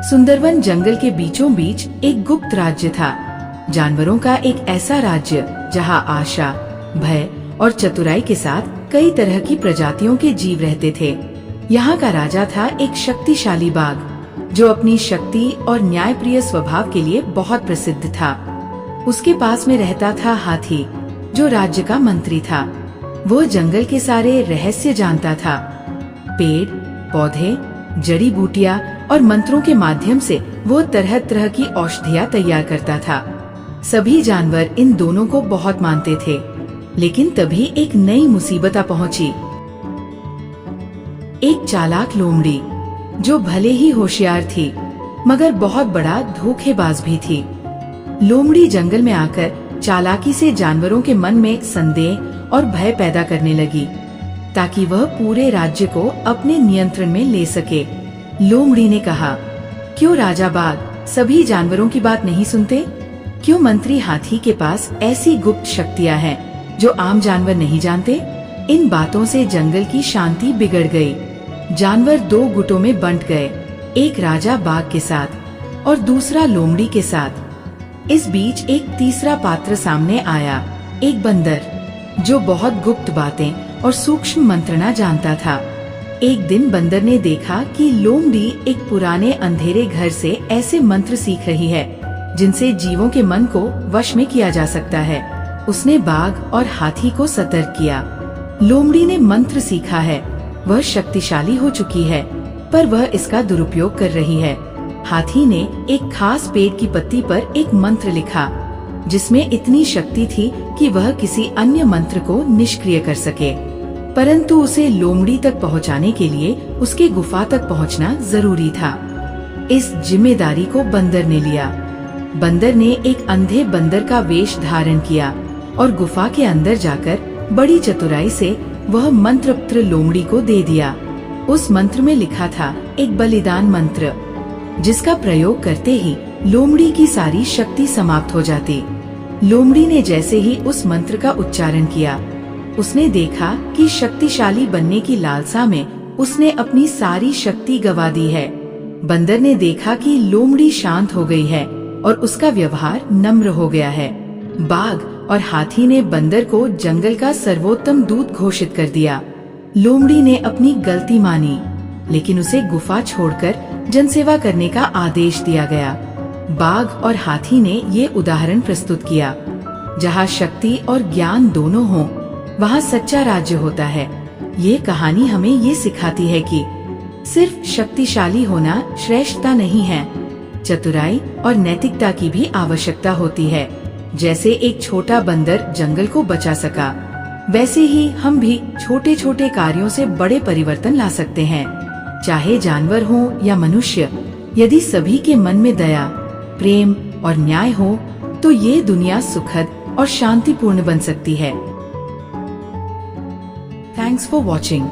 सुंदरवन जंगल के बीचों बीच एक गुप्त राज्य था। जानवरों का एक ऐसा राज्य जहाँ आशा, भय और चतुराई के साथ कई तरह की प्रजातियों के जीव रहते थे। यहाँ का राजा था एक शक्तिशाली बाघ, जो अपनी शक्ति और न्यायप्रिय स्वभाव के लिए बहुत प्रसिद्ध था। उसके पास में रहता था हाथी, जो राज्य का मंत्री था। वो जंगल के सारे रहस्य जानता था। पेड़, पौधे, जड़ी बूटियां और मंत्रों के माध्यम से वो तरह तरह की औषधियां तैयार करता था। सभी जानवर इन दोनों को बहुत मानते थे, लेकिन तभी एक नई मुसीबत आ पहुंची। एक चालाक लोमड़ी, जो भले ही होशियार थी, मगर बहुत बड़ा धोखेबाज भी थी। लोमड़ी जंगल में आकर चालाकी से जानवरों के मन में संदेह और भय पैदा करने लगी, ताकि वह पूरे राज्य को अपने नियंत्रण में ले सके। लोमड़ी ने कहा, क्यों राजा बाघ सभी जानवरों की बात नहीं सुनते? क्यों मंत्री हाथी के पास ऐसी गुप्त शक्तियां हैं जो आम जानवर नहीं जानते? इन बातों से जंगल की शांति बिगड़ गई। जानवर दो गुटों में बंट गए, एक राजा बाघ के साथ और दूसरा लोमड़ी के साथ। इस बीच एक तीसरा पात्र सामने आया, एक बंदर, जो बहुत गुप्त बातें और सूक्ष्म मंत्रणा जानता था। एक दिन बंदर ने देखा कि लोमड़ी एक पुराने अंधेरे घर से ऐसे मंत्र सीख रही है जिनसे जीवों के मन को वश में किया जा सकता है। उसने बाघ और हाथी को सतर्क किया। लोमड़ी ने मंत्र सीखा है, वह शक्तिशाली हो चुकी है, पर वह इसका दुरुपयोग कर रही है। हाथी ने एक खास पेड़ की पत्ती पर एक मंत्र लिखा, जिसमें इतनी शक्ति थी कि वह किसी अन्य मंत्र को निष्क्रिय कर सके। परंतु उसे लोमड़ी तक पहुंचाने के लिए उसके गुफा तक पहुंचना जरूरी था। इस जिम्मेदारी को बंदर ने लिया। बंदर ने एक अंधे बंदर का वेश धारण किया और गुफा के अंदर जाकर बड़ी चतुराई से वह मंत्र लोमड़ी को दे दिया। उस मंत्र में लिखा था एक बलिदान मंत्र, जिसका प्रयोग करते ही लोमड़ी की सारी शक्ति समाप्त हो जाती। लोमड़ी ने जैसे ही उस मंत्र का उच्चारण किया, उसने देखा कि शक्तिशाली बनने की लालसा में उसने अपनी सारी शक्ति गवा दी है। बंदर ने देखा कि लोमड़ी शांत हो गई है और उसका व्यवहार नम्र हो गया है। बाघ और हाथी ने बंदर को जंगल का सर्वोत्तम दूत घोषित कर दिया। लोमड़ी ने अपनी गलती मानी, लेकिन उसे गुफा छोड़कर जनसेवा करने का आदेश दिया गया। बाघ और हाथी ने ये उदाहरण प्रस्तुत किया, जहाँ शक्ति और ज्ञान दोनों हों, वहाँ सच्चा राज्य होता है। ये कहानी हमें ये सिखाती है कि सिर्फ शक्तिशाली होना श्रेष्ठता नहीं है, चतुराई और नैतिकता की भी आवश्यकता होती है। जैसे एक छोटा बंदर जंगल को बचा सका, वैसे ही हम भी छोटे छोटे कार्यों से बड़े परिवर्तन ला सकते हैं। चाहे जानवर हो या मनुष्य, यदि सभी के मन में दया, प्रेम और न्याय हो, तो ये दुनिया सुखद और शांतिपूर्ण बन सकती है। Thanks for watching.